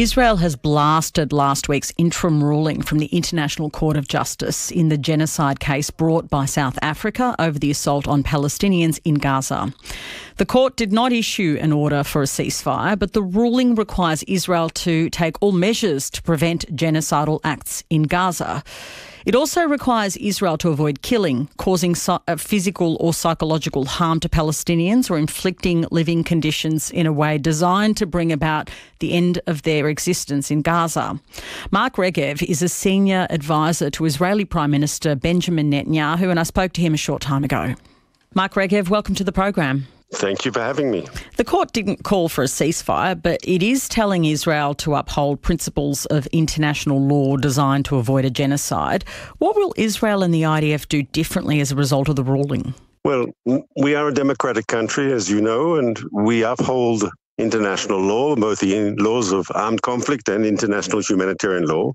Israel has blasted last week's interim ruling from the International Court of Justice in the genocide case brought by South Africa over the assault on Palestinians in Gaza. The court did not issue an order for a ceasefire, but the ruling requires Israel to take all measures to prevent genocidal acts in Gaza. It also requires Israel to avoid killing, causing physical or psychological harm to Palestinians, or inflicting living conditions in a way designed to bring about the end of their existence in Gaza. Mark Regev is a senior advisor to Israeli Prime Minister Benjamin Netanyahu, and I spoke to him a short time ago. Mark Regev, welcome to the program. Thank you for having me. The court didn't call for a ceasefire, but it is telling Israel to uphold principles of international law designed to avoid a genocide. What will Israel and the IDF do differently as a result of the ruling? Well, we are a democratic country, as you know, and we uphold international law, both the laws of armed conflict and international humanitarian law.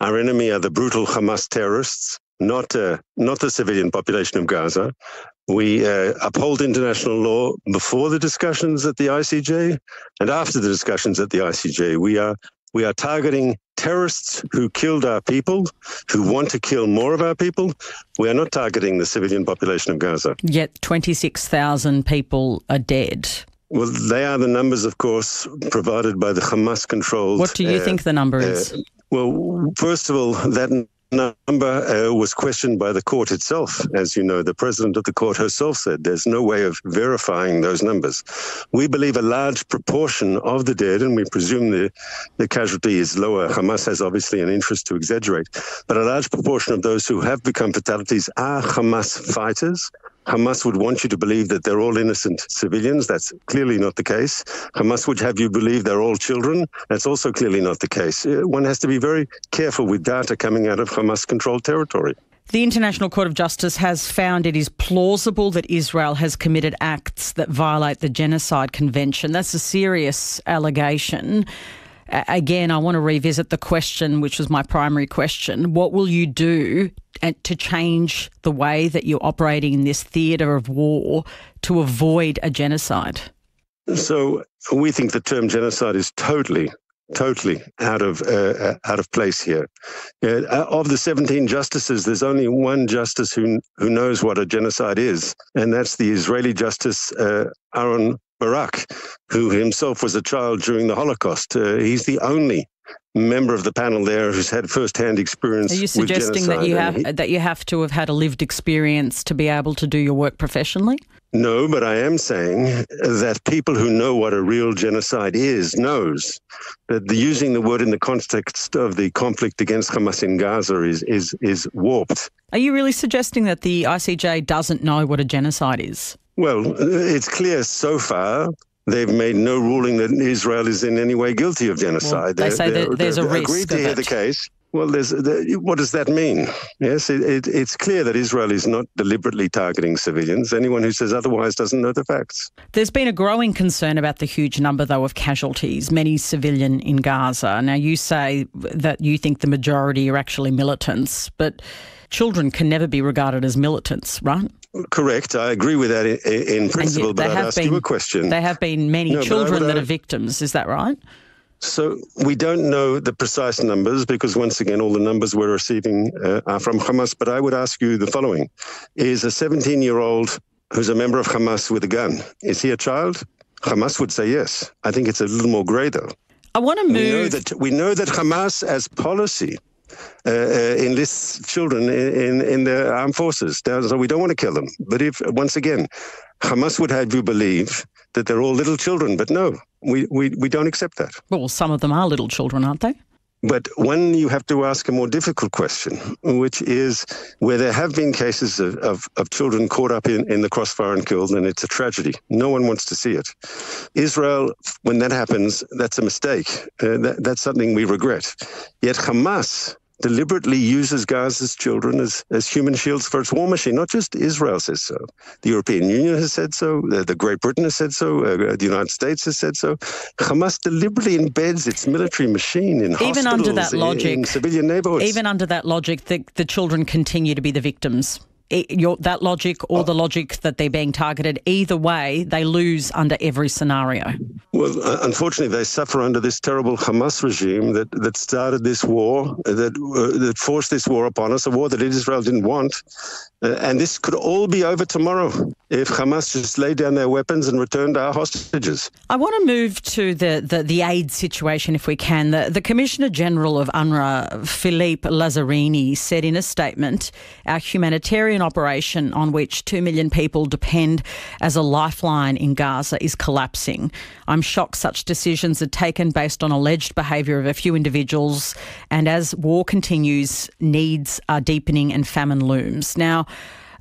Our enemy are the brutal Hamas terrorists, not the civilian population of Gaza. We uphold international law before the discussions at the ICJ and after the discussions at the ICJ. We are targeting terrorists who killed our people, who want to kill more of our people. We are not targeting the civilian population of Gaza. Yet 26,000 people are dead. Well, they are the numbers, of course, provided by the Hamas-controlled... What do you think the number is? Well, first of all, that number was questioned by the court itself. As you know, the president of the court herself said there's no way of verifying those numbers. We believe a large proportion of the dead, and we presume the casualty is lower. Hamas has obviously an interest to exaggerate, but a large proportion of those who have become fatalities are Hamas fighters. Hamas would want you to believe that they're all innocent civilians. That's clearly not the case. Hamas would have you believe they're all children. That's also clearly not the case. One has to be very careful with data coming out of Hamas-controlled territory. The International Court of Justice has found it is plausible that Israel has committed acts that violate the Genocide Convention. That's a serious allegation. Again, I want to revisit the question, which was my primary question. What will you do to change the way that you're operating in this theatre of war to avoid a genocide? So we think the term genocide is totally out of place here. Of the 17 justices, there's only one justice who knows what a genocide is, and that's the Israeli justice Aaron Barak, who himself was a child during the Holocaust. He's the only member of the panel there who's had first-hand experience with genocide. Are you suggesting that you have to have had a lived experience to be able to do your work professionally? No, but I am saying that people who know what a real genocide knows that using the word in the context of the conflict against Hamas in Gaza is warped. Are you really suggesting that the ICJ doesn't know what a genocide is? Well, it's clear so far they've made no ruling that Israel is in any way guilty of genocide. Well, they say there's a risk agreed to hear the case. Well, what does that mean? Yes, it's clear that Israel is not deliberately targeting civilians. Anyone who says otherwise doesn't know the facts. There's been a growing concern about the huge number, though, of casualties, many civilian in Gaza. Now, you say that you think the majority are actually militants, but children can never be regarded as militants, right? Correct. I agree with that in principle, but I'd ask you a question. There have been many children that are victims. Is that right? So we don't know the precise numbers because, once again, all the numbers we're receiving are from Hamas. But I would ask you the following. Is a 17-year-old who's a member of Hamas with a gun, is he a child? Hamas would say yes. I think it's a little more grey, though. I want to move... We know that Hamas, as policy, enlists children in their armed forces. So we don't want to kill them. But if, once again, Hamas would have you believe that they're all little children, but no, we don't accept that. Well, some of them are little children, aren't they? But when you have to ask a more difficult question, which is where there have been cases of children caught up in the crossfire and killed, and it's a tragedy. No one wants to see it. Israel, when that happens, that's a mistake. That's something we regret. Yet Hamas deliberately uses Gaza's children as human shields for its war machine. Not just Israel says so. The European Union has said so. The Great Britain has said so. The United States has said so. Hamas deliberately embeds its military machine in hospitals, in civilian neighborhoods. Even under that logic, the children continue to be the victims. that logic or the logic that they're being targeted, either way, they lose under every scenario. Well, unfortunately, they suffer under this terrible Hamas regime that started this war, that forced this war upon us, a war that Israel didn't want. And this could all be over tomorrow if Hamas just laid down their weapons and returned our hostages. I want to move to the aid situation, if we can. The Commissioner General of UNRWA, Philippe Lazzarini, said in a statement, our humanitarian operation on which 2 million people depend as a lifeline in Gaza is collapsing. I'm shocked such decisions are taken based on alleged behaviour of a few individuals, and as war continues, needs are deepening and famine looms. Now,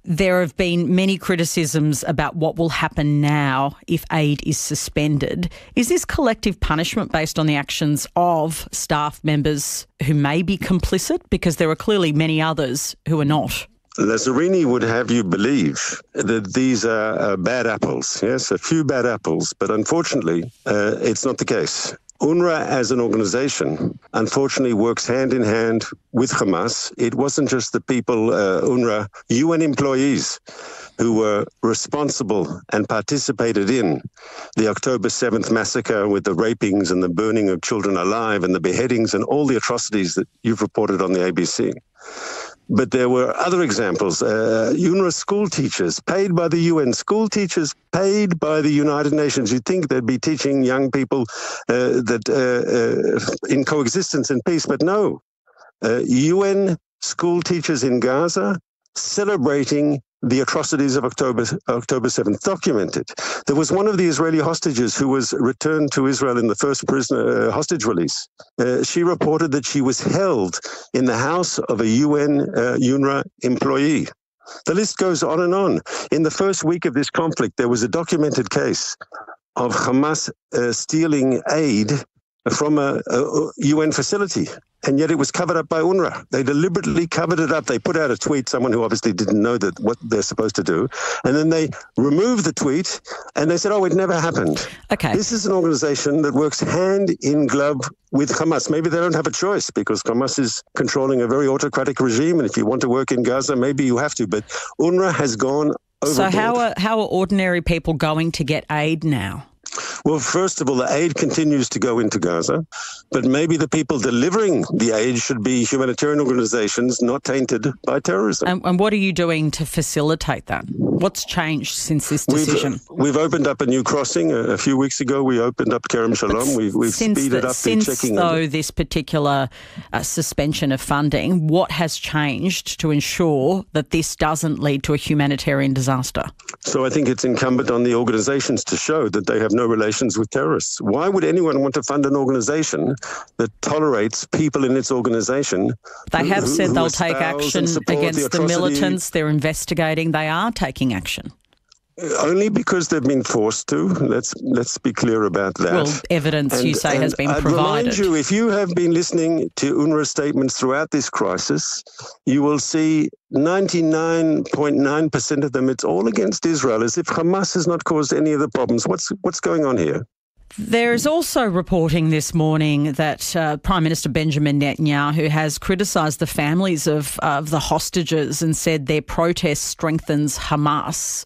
there have been many criticisms about what will happen now if aid is suspended. Is this collective punishment based on the actions of staff members who may be complicit? Because there are clearly many others who are not. Lazzarini would have you believe that these are bad apples. Yes, a few bad apples, but unfortunately, it's not the case. UNRWA as an organisation, unfortunately, works hand in hand with Hamas. It wasn't just the people, UNRWA, UN employees who were responsible and participated in the October 7th massacre with the rapings and the burning of children alive and the beheadings and all the atrocities that you've reported on the ABC. But there were other examples. UNRWA school teachers, paid by the UN, school teachers paid by the United Nations. You'd think they'd be teaching young people in coexistence and peace, but no. UN school teachers in Gaza celebrating the atrocities of October 7th, documented. There was one of the Israeli hostages who was returned to Israel in the first prisoner hostage release. She reported that she was held in the house of a UNRWA employee. The list goes on and on. In the first week of this conflict, there was a documented case of Hamas stealing aid from a UN facility. And yet it was covered up by UNRWA. They deliberately covered it up. They put out a tweet, someone who obviously didn't know that what they're supposed to do. And then they removed the tweet and they said, oh, it never happened. Okay. This is an organization that works hand in glove with Hamas. Maybe they don't have a choice because Hamas is controlling a very autocratic regime. And if you want to work in Gaza, maybe you have to. But UNRWA has gone overboard. So how are ordinary people going to get aid now? Well, first of all, the aid continues to go into Gaza, but maybe the people delivering the aid should be humanitarian organizations not tainted by terrorism. And what are you doing to facilitate that? What's changed since this decision? We've opened up a new crossing. A few weeks ago, we opened up Kerem Shalom. We've speeded up the checking. Since this particular suspension of funding, what has changed to ensure that this doesn't lead to a humanitarian disaster? So I think it's incumbent on the organizations to show that they have no relations with terrorists. Why would anyone want to fund an organization that tolerates people in its organization? They have said they'll take action against the militants. They're investigating. They are taking action. Only because they've been forced to. Let's be clear about that. Well, evidence, you say, has been provided. I'd remind you, if you have been listening to UNRWA statements throughout this crisis, you will see 99.9% of them, it's all against Israel, as if Hamas has not caused any of the problems. What's going on here? There is also reporting this morning that Prime Minister Benjamin Netanyahu has criticised the families of the hostages and said their protest strengthens Hamas.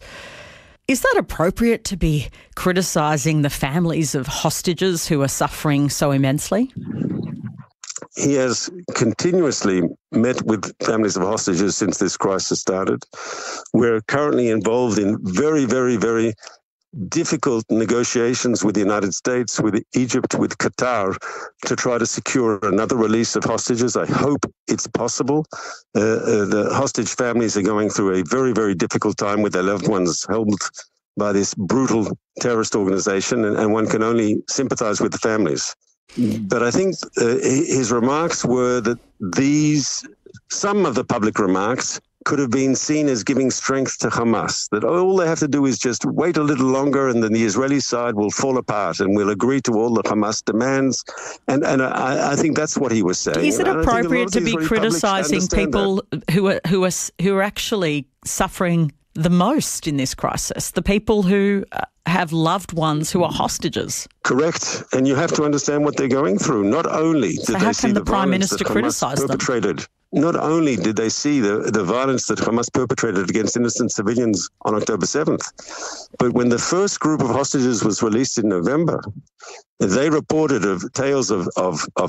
Is that appropriate to be criticising the families of hostages who are suffering so immensely? He has continuously met with families of hostages since this crisis started. We're currently involved in very, very, very difficult negotiations with the United States, with Egypt, with Qatar, to try to secure another release of hostages. I hope it's possible. The hostage families are going through a very, very difficult time with their loved ones held by this brutal terrorist organization, and one can only sympathize with the families. But I think his remarks were that some of the public remarks could have been seen as giving strength to Hamas, that all they have to do is just wait a little longer and then the Israeli side will fall apart and we'll agree to all the Hamas demands. And I think that's what he was saying. Is it appropriate to be criticising people who are actually suffering the most in this crisis, the people who have loved ones who are hostages? Correct. And you have to understand what they're going through. Not only did they see the Prime violence Minister that Hamas perpetrated. not only did they see the violence that Hamas perpetrated against innocent civilians on October 7th, but when the first group of hostages was released in November, they reported of tales of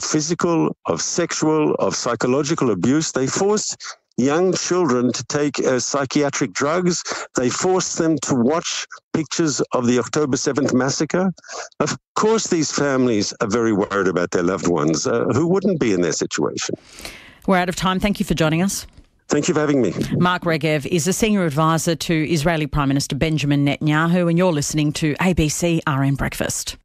physical, of sexual, of psychological abuse. They forced young children to take psychiatric drugs. They forced them to watch pictures of the October 7th massacre. Of course, these families are very worried about their loved ones. Who wouldn't be in their situation? We're out of time. Thank you for joining us. Thank you for having me. Mark Regev is a senior advisor to Israeli Prime Minister Benjamin Netanyahu, and you're listening to ABC RN Breakfast.